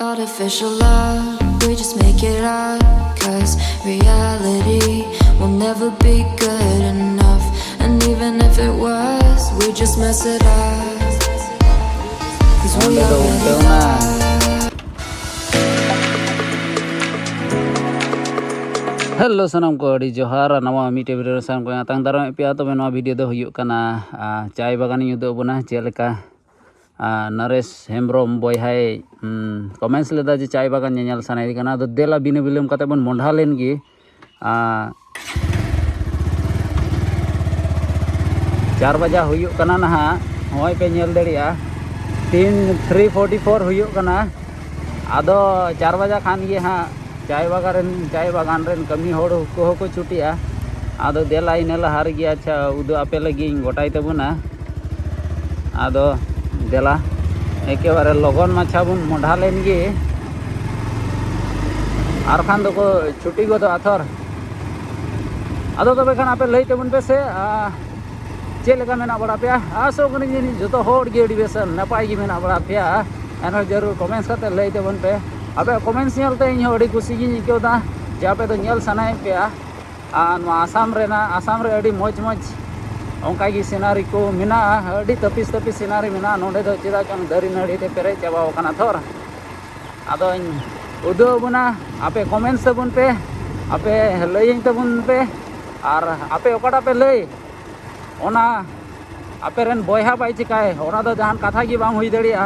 Artificial love, we just make it up. Cause reality will never be good enough. And even if it was, we just mess it up. Cause we already love. Hello sanam ko adi johar nawa mite video san ko atang daram pia to beno video do huyuk kana chai bagan yu do buna cheleka Naresh Hembrom boy hai comments leda je chai bagan nyanyal sanai kana do dela bina bilim kate bon mondha len gi 4 baja huyuk kana na hoy pe nyel deria 3:44 huyuk kana ado 4 baja khan gi ha चाय बागान rain कमी होड़ को छुटिया आदो देला इनेला हार गया अच्छा उदो आपे लगी गोटाई तबुना आदो देला एके बारे लगन माछा बुन मोढ़ा लेन गे आर खान दो को छुट्टी गो तो आथर आदो तबे खान आपे लई तबुन पे से चे लेका मेना बड़ा पे आसो गनी जिनी जतो होड़ गे अडी बेसन नपाय गी मेना बड़ा पे एनो जरूर कमेंट्स करते लई तबुन पे अबे कमेंट्स नेलते इन अड़ी खुशी गी इकदा जे आपे तो नेल सनाय पे आसाम रे अड़ी मौज ओंका गी सिनारी को मिना अड़ी तपिस सिनारी मिना नोडे दो चिदा चंग दरी नड़ी ते पेरे चाबा कना थोर आदो उदो बुना आपे कमेंट्स तबुन पे आपे लई तबुन पे और आपे ओकाटा पे लई ओना आपे रेन बयहा बाई चिकाय ओना दो जहान कथा गी बांग हुई दड़िया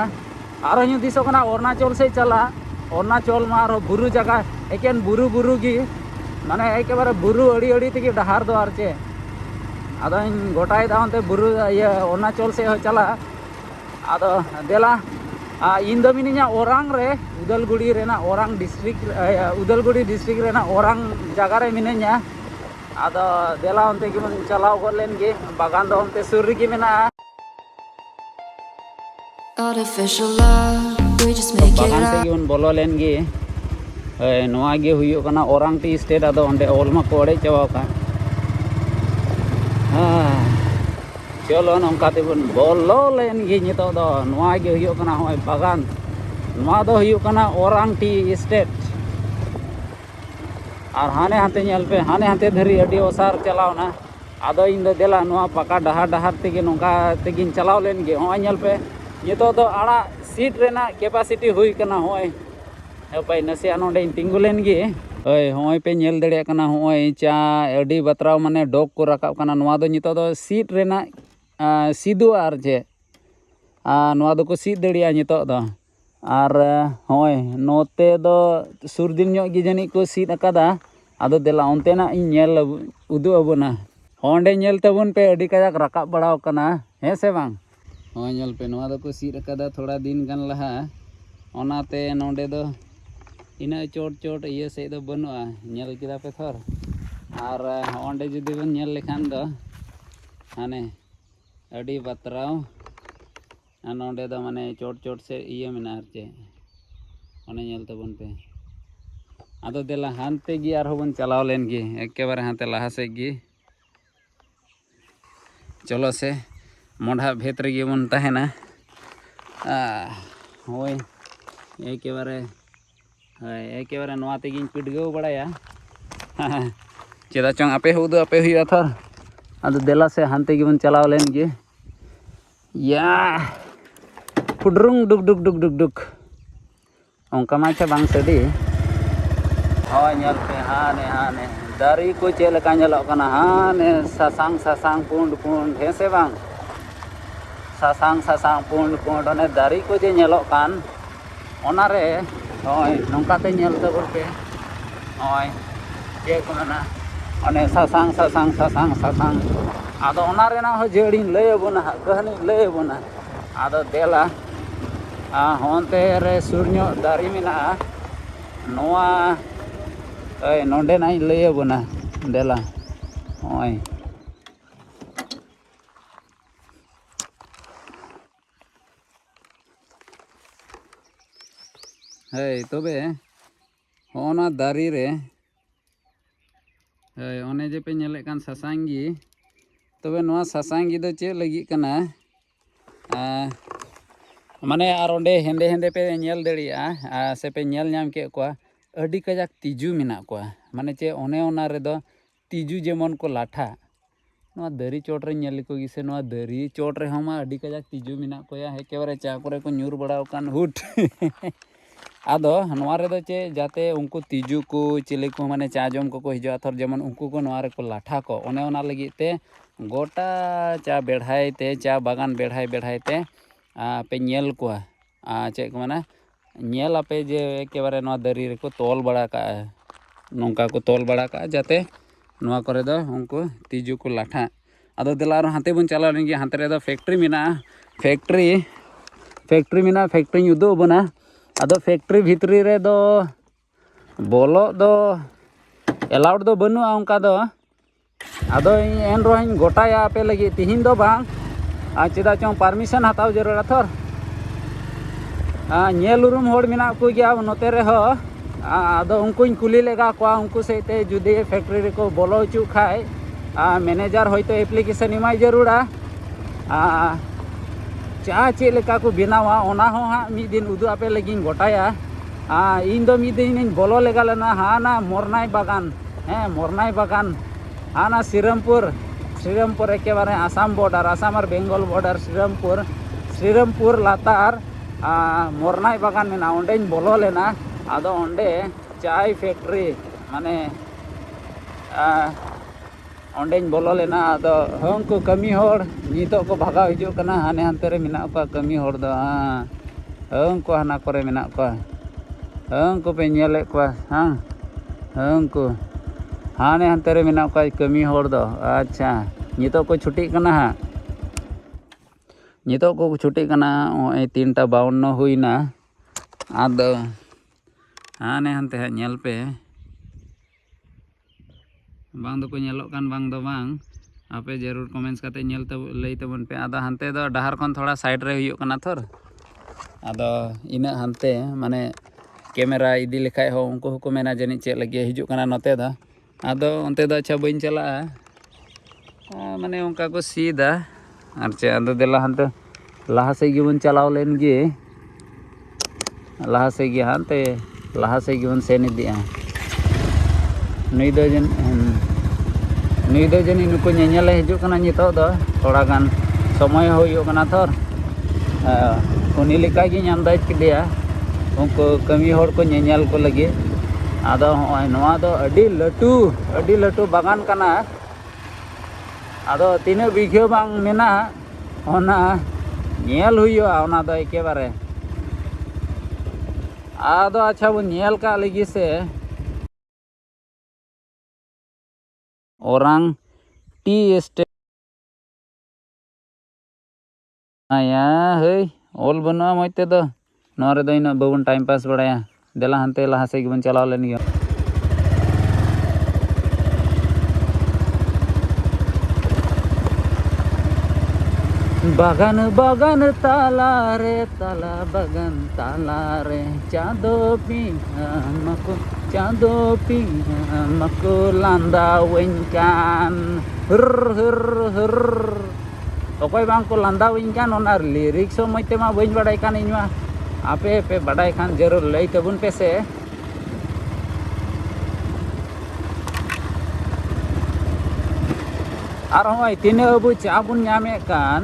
आरो ñu दिसो कना अरुणाचल से चला अरुणाचल मारो बुरु जगह एकेन बुरु गी माने एकेबारे बुरु अड़ी तेगी डहार दो आर चे आदो गोटाई दावनते बुरु ये अरुणाचल से चला आदो देला इन दो मिनिया ओरांग रे उदलगुड़ी रेना ओरांग डिस्ट्रिक्ट रेना ओरांग जगह रे मिनिया आदो देला ओनते गी मन चलाव गोलेन गे बागान दो ओनते सुर गी मेना Artificial love, we just make it बागान से up. गिवन बोलो लेन गे नोआ गे हुयो कना ओरांग टी स्टेट आदो ओंडे ओलमा को अड़े चावा का चलो नोंका तेबन बोलो लेन गे नितो दो नोआ गे हुयो कना होय बागान नोआ दो हुयो कना ओरांग टी स्टेट और हाने हाते नेल पे हाने हाते धरी अडी ओसार चलावना आदो इन दो देला नोआ पका डहार तेगे नोंका तेगिन चलाव लेन गे होय नेल पे नितो दो आड़ा सीट रेना कैपेसिटी हुई कना होय भाई नसे नोडे तिंगु लेन गे ओय होय पे नेल दड़े कना होय चा अडी बतराव माने डॉग को रकाब कना नोआ दो नितो दो सीट रेना सीदु आर जे नोआ दो को सीट दड़िया नितो दो आर होय नोते दो सुरदिन ᱧᱚᱜ gi जनी को सीट अकादा आदो देला ओनते ना इन नेल उदु अबुना होंडे नेल तबुन पे अडी काजक रकाब बड़ाव कना हे से बांग होय नेल पे नोआ दो को सीट अकादा थोड़ा दिन गन लहा ओनाते नोडे दो इना चोट ये से दो बनुआ नेल किदा पे थोर और ओंडे जुदी बन नेल लेखान दो हाने अडी बतराव नोडे दो माने चोट से ये मेना चे ओने नेल तबन पे आदो देला हानते गी आर होबन चलाव लेन गी एकेबारे हाते लहा से गी चलो से मोढ़ा भेत रे बन तहेना होय एकेबारे नोआ तेगिन पिटगाव बड़ाया चेदा चंग आपे हुदो आपे हुई थर आदो देला से हानते गिबन चलाव लेन गे या फुडरुंग डुक ओंका माछा बांग सडी होय नेल पे हाने दारी को चे लका नेलो कना हाने सासांग पुंड हे से बांग सासांग पुंड ओने दारी को जे नेलो कान ओना रे होय नोंका ते नेल तबल पे होय चे को ना ओने सासांग आदो ओना रे ना हो जेड़ी लय बना कहनी लय बना आदो देला होनते रे सुरन्यो दारी मिना नोआ ओय नोंडे नाई लय बना देला होय तबे होना दारी रे ओने जे पे नेले कान सासांगी तबे नोआ सासांगी दो चे लगी कना माने आर ओंडे हेंदे हेंदे पे नेल दाड़िया से पे नेल नाम के कोआ अडी कजाक तिजू मेना कोआ माने चे ओने ओना रेदो तिजू जेमन को लाठा नवा दरी चोट रे नेल को गिसे नवा दरी चोट रे हमा अडी कजाक तिजू मेना कोया एकेबारे चा करे को न्यूर बड़ा कान हुट आदो नवा रेदो चे जाते उनको तिजू को चिले को माने चा जम को हिजो थर जेमन उनको को नवा रे को लाठा को ओने ओना लगी ते गोटा चा बेढ़ाई ते चा बागान बेढ़ाई बेढ़ाई ते पे नेल को चे को माना नेल आपे जे एकेबारे नवा दरी रे को तोल बड़ा का नौका को तोल बड़ा का जाते नवा करे दो उनको तिजू को लाठा आदो दिला हाथे बन चला लेंगे हाथे रे दो फैक्ट्री मेना फैक्ट्री मेना फैक्ट्री उदो बना आदो फैक्ट्री भितरी रे दो बोलो दो एलाउड दो बनुआ उनका दो आदो एन रोहिन गोटाया पे लगी तिहिन दो बांग चेदा चों परमिशन हताव जरूर थर नेल उरुम होड़ मेना को गया नोते रे हो आदो उनको कुली लेगा को उनको सेते जुदे फैक्ट्री रे को बोलो चु खाए मैनेजर होयतो एप्लीकेशन इमाय जरूरा चा चे लेका को बनावा ओना हो हाँ मिद दिन उदू आपे लगी गोटाया इन दो मिद दिन बोलो लेगा लेना हाना मोरनाई बागान मोरनाई बागान हाना श्रीरामपुर एकेबारे आसाम बॉर्डर आसाम और बेंगल बॉर्डर श्रीरामपुर लातार मोरनाई बागान मेना ओंडे बोलो लेना आदो ओंडे चाय फैक्ट्री माने ओंडे बोलो लेना आदो हमको कमी होड़ नितो को भागा हिजो कना हाने हानते रे मेना को कमी होड़ दो हमको हाना करे मेना को हमको पे नेले को हमको हाने हानते रे मेना को कमी होड़ दो अच्छा नितो को छुट्टी कना नितो को छुट्टी कना 3:52 हुईना आदो हाने हानते है नेल पे बांग दो को नेलोक कान बांग दो बांग आपे जरूर कमेंट्स करते नेल तो लई तबन पे आदा हानते दो डहार कोन थोड़ा साइड रे हुयो कना थर आदो इना हानते माने कैमरा इदी लेखाय हो उनको को मेना जनी चे लगे हिजु कना नते दा आदो ओनते दा अच्छा बइन चला माने उनका को सीधा आर चे आदो देला हानते लाहा से गिबन चलाव लेन गे लाहा से गे हानते लाहा से गिबन सेन इदिया नुई दो जनी नुको नेले हिजु कना नितो दो थोड़ा गान समय होयो कना थर उनी लेका गे नाम दाज किदिया उनको कमी होड़ को नेल को लगे आदो होय नवा दो अडी लटू बागान कना आदो तीन बिघे बांग मेना ओना नेल हुयो ओना दो एकेबारे आदो अच्छा वो नेल का लगी से orang टी एस्टेट आया हे ओल बनुआ मते दो नोरे दो इन बबन टाइम पास बड़ाया देला हनते लहा से गिबन चलाव लेन गियो बागान बागान ताला बागान ताला रे चांदो पिया मको लांदा वैंकान हर ओकय बांग को लांदा वैंकान ओना लिरिक्स मते मा बइन बड़ाय कान इनवा आपे पे बड़ाय खान जरूर लई तबुन पे से आर होय तिने अबु चा बुन नामे कान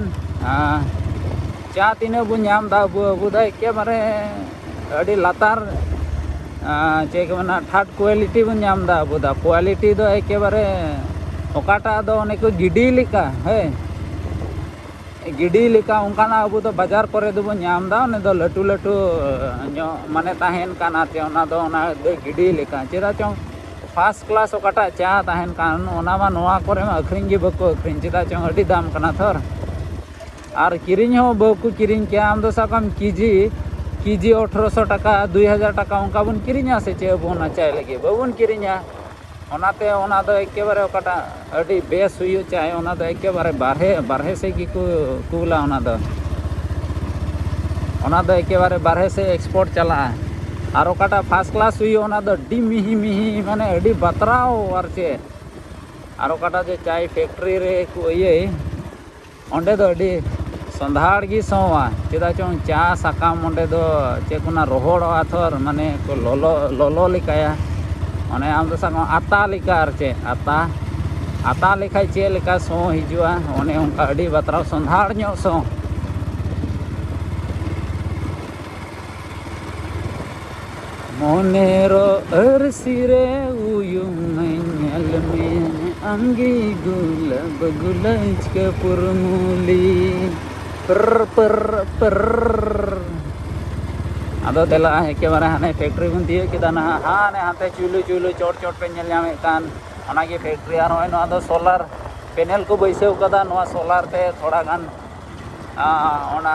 चा तिने बुन नाम दा अबु दा एकेबारे अडी लातार चे के माना थर्ड क्वालिटी बन नाम दा अबु दा क्वालिटी दो एकेबारे ओकाटा दो ओने को गिडी लिका हे गिडी लिका उनकाना अबु दो बाजार करे दो बन नाम दा ओने दो लटू माने ताहेन काना ते ओना दो ओना गिडी लिका चेदा चों फर्स्ट क्लास ओकाटा चा ताहेन कान ओना मा नोआ करे मा अखरिंग गे बको अखरिंग चेदा चों अडी दाम कना थर आर किरिंग हो बको किरिंग के आम दो साकम केजी 1800 टाका 2000 टाका उनका बन किरिंगा से चे बन चाय लगे बबन किरिंगा ओनाते ओना दो एकेबारे ओकाटा अडी बेस हुयो चाय ओना दो एकेबारे बारहे से की कुला ओना दो एकेबारे बारहे से एक्सपोर्ट चला और ओकाटा फर्स्ट क्लास हुयो ओना दो अडी मिही माने अडी बतराओ और चे और ओकाटा जे चाय फैक्ट्री रे को ये ओंडे दो अडी संधाड़ गी सोवा चेदा चों चा साकाम ओंडे दो चेकुना रोहड़ोआ थोर माने को लोलो लोलो लिकाया ओने आम दो साको आता लिका आर चे आता लिखा चे लिका सो हिजुआ ओने उनका अड़ी बातराव संधाड़ ᱧᱚᱜ सो Monero अरसिरे उयुम ñel me anggi gulab gulaj ke purmuli per ado tela ekebaरे हाने फैक्ट्री बन दिए केदा ना हाने हाते चुलु चोट पे ñel ñame kan ओना गे फैक्ट्री आर होय नोआ दो सोलार पैनल को बैसेव कदा नोआ सोलार ते थोड़ा गान ओना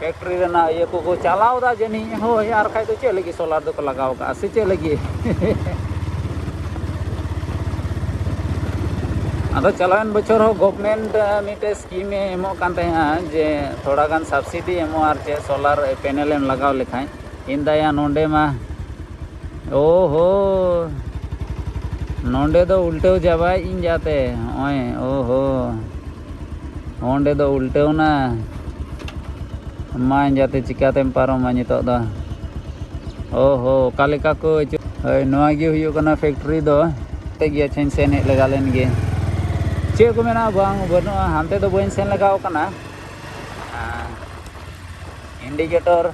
फैक्ट्री रेना ये को चलाव दा जनी हो यार खाय तो चे लगी सोलार दो को लगाव का से चे लगी अदो चलावन बछर हो गवर्नमेंट मिटे स्कीम एमो कान तहे जे थोड़ा गान सब्सिडी एमो आर चे सोलार पैनल एम लगाव लेखाय इंदाया नोंडे मा ओहो नोंडे दो उल्टेव जाबाय इन जाते ओए ओहो ओंडे दो उल्टेव ना मा जाते चिकातेम पारोमा नितो दा ओहो कालिका को नोआ गे हुयो कना फैक्ट्री दो ते गिया छेन सेन हे लगालेन गे चे को मेना बांग बनो हानते दो बइन सेन लगाव कना इंडिकेटर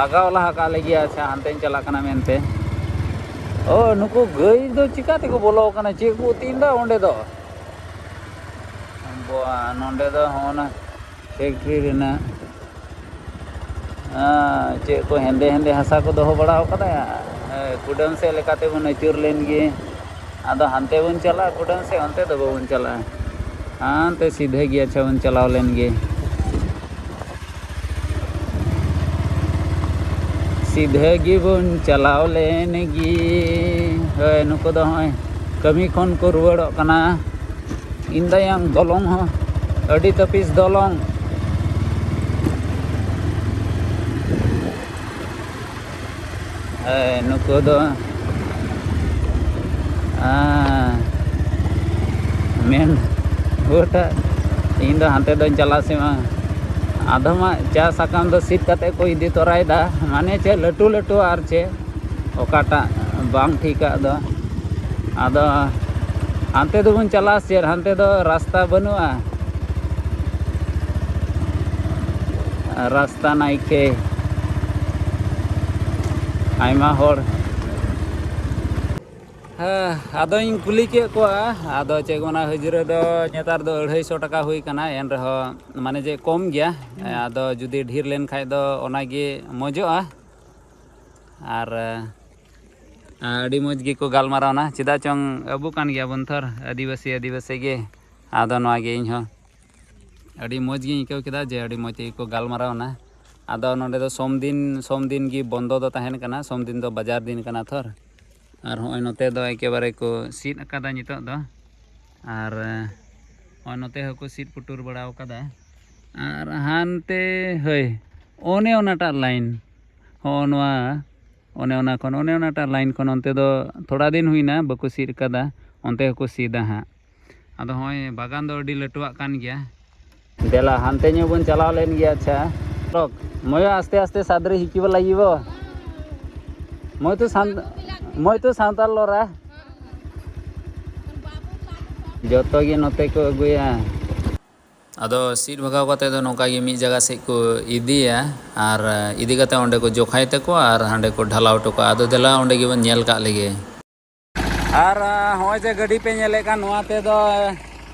लगाव लहा का लगिया अच्छा हानते चला कना मेनते ओ नुको गई दो चिकाते को बोलो कना चे को तीनदा ओंडे दो नोंडे दो होना फैक्ट्री रेना चे को हेंदे हेंदे हसा को दोहो बड़ा कदा कुडम से लेकाते बन अचुर लेन गे आदो हानते बन चला कुडम से अंते दो बन चला हानते सीधे गे अच्छा बन चलाव लेन गे सीधे गे बन चलाव लेन गे हय नुको दो हय कमी खन को रुवाड़ो कना इंदायां दलोंग हो अडी तपिस दलोंग नुको दो मेन गोटा इन दो हानते दो चला से मा आधमा चा साकाम दो सीट काते को इदी तोरायदा माने चे लटू लटू आर चे ओकाटा बांग ठीका दो आदो हानते दो बन चला से हानते दो रास्ता बनुआ रास्ता नाइके आयमा होर आदो इन कुली के को आदो चे गोना हजरे दो नेतार दो 250 टाका हुई कना एन रहो माने जे कम गया आदो जुदी ढीर लेन खाय दो ओना गे मजोआ आर अडी मज गे को गालमारावना चिदा चोंग अबु कान गया बंथर आदिवासी गे आदो नोआ गे इन हो अडी मज गे इको केदा जे अडी मज को गालमारावना आदो नोंडे दो सोमदिन गी बंदो दो तहन कना सोमदिन दो बाजार दिन कना थर और होय नोते दो एकेबारे को सीट अकादा नितो दो और होय नोते हको सीट पुटुर बड़ाव कदा और हानते हय ओने ओनाटा लाइन हो नोआ ओने ओनाटा लाइन खन ओनते दो थोड़ा दिन हुईना बको सीट कदा ओनते हको सीदा हा आदो होय बागान दो अडी लटुआ कान गया देला हानते न्यू बन चलाव लेन गया अच्छा लोग मयो आस्ते आस्ते सादरे हिकी लागिबो मैं तो सांताल लोरा जोतो गे नोते को अगुया आदो सीट भगाव कते दो नोका गे मी जगह से को इदिया और इदी कते ओंडे को जोखाय ते को और हांडे को ढलाव टको आदो देला ओंडे गे बन नेल का लेगे और होय जे गाड़ी पे नेले का नोआते दो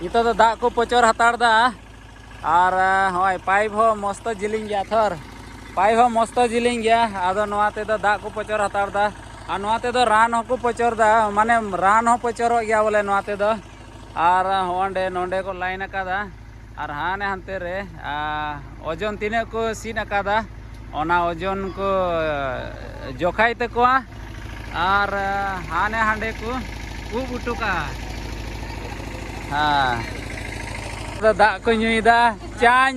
इतो दो दाग को पचर हतार दा और होय पाइप हो मस्त जिलिंग गया थर पाइप हो मस्त जिलिंग गया आदो नोआते दो दाग को पचर हतार दा और नोआते दो रान हो को पचर दा माने रान हो पचर गया बोले नोआते दो और होंडे नोंडे को लाइन अकादा और हाने हानते रे ओजन तीने को सीन अकादा ओना ओजन को जोखाई ते को और हाने हांडे को उब उटुका हाँ दा को ᱧᱩᱭᱫᱟ चा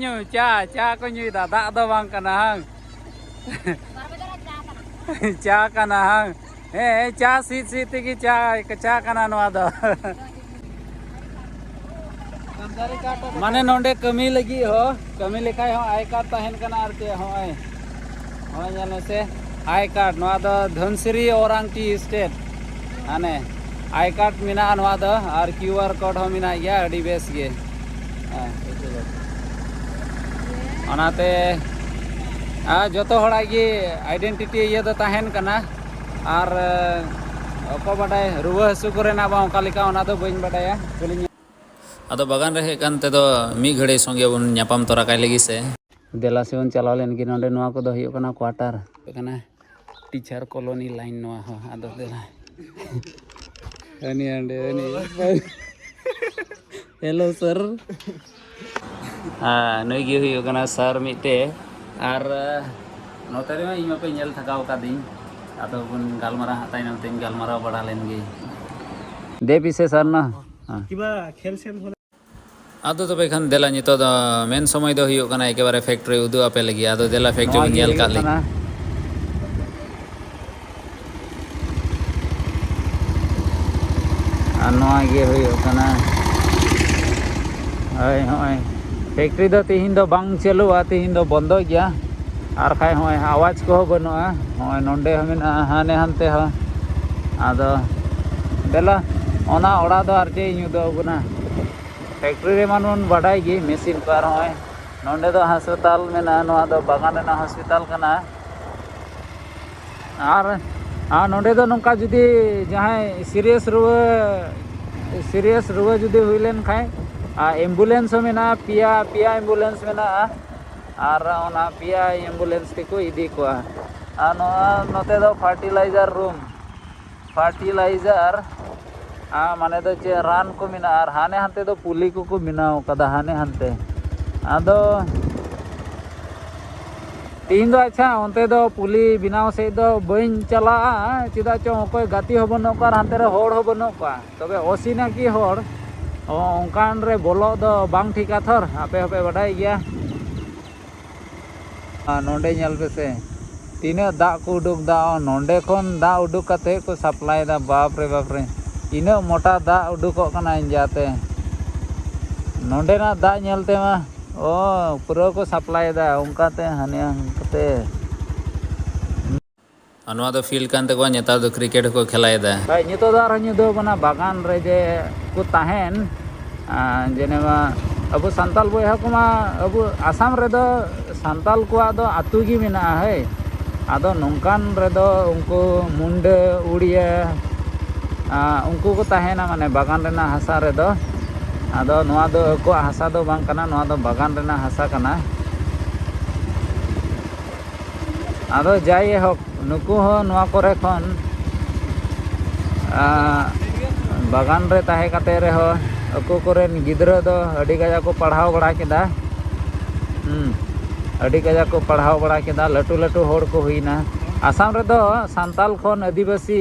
को ᱧᱩᱭᱫा दा दो बांग कना हंग चा कना हंग हे चा सीत की चा कना नोआ दो माने नोंडे कमी लगी हो कमी लेखाय हो आई कार्ड तहन कना आर चे होय होय जाने से आई कार्ड नोआ दो धनसिरी ओरांग टी स्टेट आने आई कार्ड मिना नोआ दो और क्यूआर कोड हो मिना गया अडी बेस गे ओनाते जोतो हड़ा गे आइडेंटिटी ये दो तहन कना और अको बाडाय रुवा हसु करेना बा ओका लेका ओना दो बइन बाडाया अदो बागान रे हेज कानते दो मी घड़ी संगे बन ᱧᱟᱯᱟᱢ तोरा काय लगी से देला से बन चलाव लेन कि नोंडे नोआ को दो हुयो कना क्वार्टर कना टीचर कॉलोनी लाइन नोआ हो अदो देला अनि अंडे अनि हेलो सर नई गे हुयो कना सर मिटे आर नोते रे इमा पे नेल थकाव कादिन अदो बन गालमारा ताइनम तेन गालमारा बड़ा लेन गे दे पिसे सर ना किबा खेल सेल आदो तबे खान देला नितो द मेन समय दो हुयो कना एकेबारे फैक्ट्री उदु आपे लगी आदो देला फैक्ट्री नेल काले नोआ गे हुयो कना हय हय फैक्ट्री दो तिहिन दो बांग चलुआ तिहिन दो बंदो गया आर खाय हय आवाज को बनुआ हय नोंडे हमिना हाने हानते ह आदो देला ओना ओड़ा दो आर जे इनु दो गुना फैक्ट्री रे मानुन बाडाय गे मेसिन पर हय नोंडे दो अस्पताल मेना नोआ दो बागान रेना अस्पताल कना आर नोंडे दो नोंका जुदी जहाय सीरियस रुवा जुदी हुइलेन खाय एम्बुलेंस मेना पिया एम्बुलेंस मेना आर ओना पिया एम्बुलेंस तेको इदी कोआ आ नोआ नोते दो फर्टिलाइजर रूम फर्टिलाइजर माने दो चे रान को मिना आर हाने हानते दो पुली को मिनाव कदा हाने हानते आदो तीन दो अच्छा उनते दो पुली बिनाव से दो बइन चला चिदा चो कोई गाती हो बनो का हानते रे होड़ हो बनो का तबे ओसिना की होड़ ओंकान रे बोलो दो बांग ठिका थर आपे आपे बडाय गया नोंडे नेल पेसे तीना दा को उडुक दा नोंडे खन दा उडुक काते को सप्लाई दा बाप रे इन मोटा दा उडुको कना जाते नोंडे ना दा नेलते मा ओ पूरा को सप्लाई दा उनकाते हाने कते अनवा दो फील्ड कानते को नेता दो क्रिकेट को खेलाय दा भाई नितो दार हनि दो बना बागान रे जे को ताहेन जेनेमा अबु संताल बोया को मा अबु आसाम रे दो संताल को आदो आतु गी मेना है आदो नोंकान रे दो उनको मुंडे उड़िया उनको को ताहेना माने बागान रेना हासा रे दो आदो नोआ दो को हासा दो बांग कना नोआ दो बागान रेना हासा कना आदो जाय हो नुकु हो नोआ करे खन बागान रे ताहे काते रे हो अको कोरेन गिद्रा दो अडी गजा को पढ़ाव बड़ा केदा अडी गजा को पढ़ाव बड़ा केदा लटू होड़ को हुईना आसाम रे दो संताल खन आदिवासी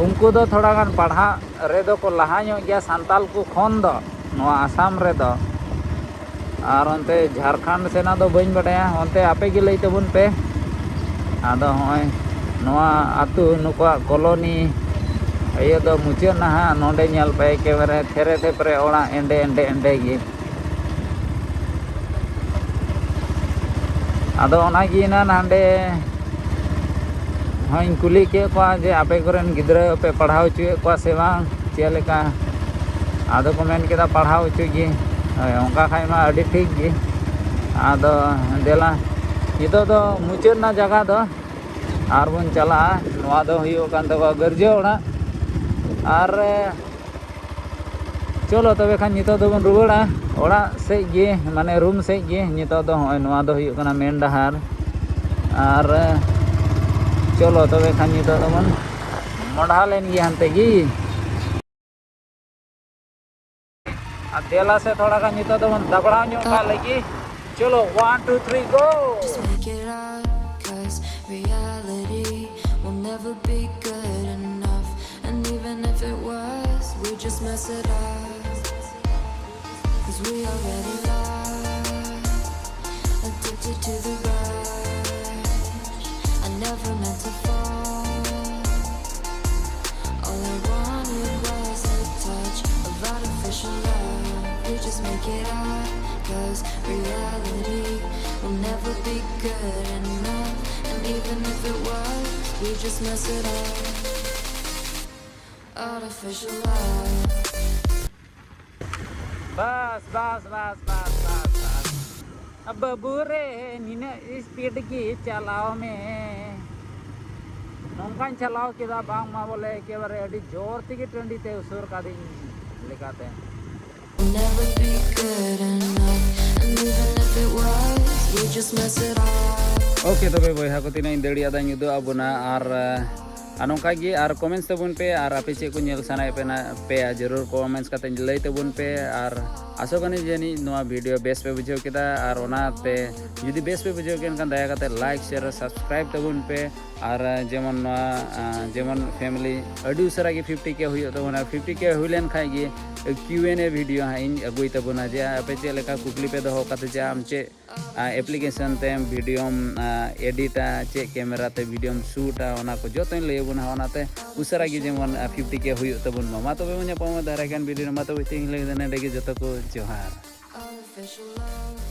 उनको दो थोड़ा गान पढ़ा रे दो को लहा ᱧᱚᱜ गया संताल को खन दो नोआ आसाम रे दो आर ओनते झारखंड सेना दो बइन बडाया ओनते आपे गे लई तबुन पे आदो होय नोआ आतु नुका कॉलोनी ये दो मुचे ना नोंडे नेल पे केवरे थेरे थेपरे ओड़ा एंडे गे आदो ओना गी ना नांडे हाँ कुली के जे आपे कोरेन गिद्रा पे पढ़ाव चुए को से बांग चेलेका आदो को मेन केदा पढ़ाव चुगी ओंका खाय मा अडी ठीक गे आदो देला नितो दो मुचे ना जगह दो आर बन चला नोआ दो हुयो कान दो गर्जे ओड़ा आर चलो तबे खान नितो दो बन रुवाड़ा ओड़ा से गे माने रूम से गे नितो दो होय नोआ दो हुयो कना मेन डहार आर चलो तबे खान नितो दो बन मोढ़ा लेन गे हनते गी देला से थोड़ा का नितो दो बन दबड़ा ᱧᱚᱜ का लगी चलो 1 2 3 गो Just make it out, 'cause reality will never be good enough. And even if it was, we just mess it up. 'Cause we already lost, addicted to the rush. I never meant to fall. All I wanted was a touch of artificial love. We just make it out. if it was, we just mess it up. Artificial love. बस बस बस बस बस बस अब बुरे नीने speed की चलाओ में नौकान चलाओ किदा बांग मा बोले के बारे अड़ी जोर ती की टंडी ते उसुर का दिन लिखाते हैं We'll never be good enough, and even if it was, we just mess it up. Okay तो भाई हाको तीन इंदड़ी आदा nyudo abuna ar anongka gi ar comments tabun pe ar ape che ko nyel sanai pe na pe jarur comments kata lay tabun pe ar asokani jeni noa video best pe bujau kita ar onate judi best pe bujau kan daya kata like share subscribe tabun pe ar jemon noa jemon family adi usara gi 50k huyo tabuna 50k huilen khai gi Q&A video hain agui tabuna je ape che leka kukli pe doho kata je am che application tem video edit che camera te video shoot ona ko joto lay buna ona te usara gi jemon 50k huyo tabun ma to be munya pama darakan video ma to ting le dene dege joto ko johar Artificial love.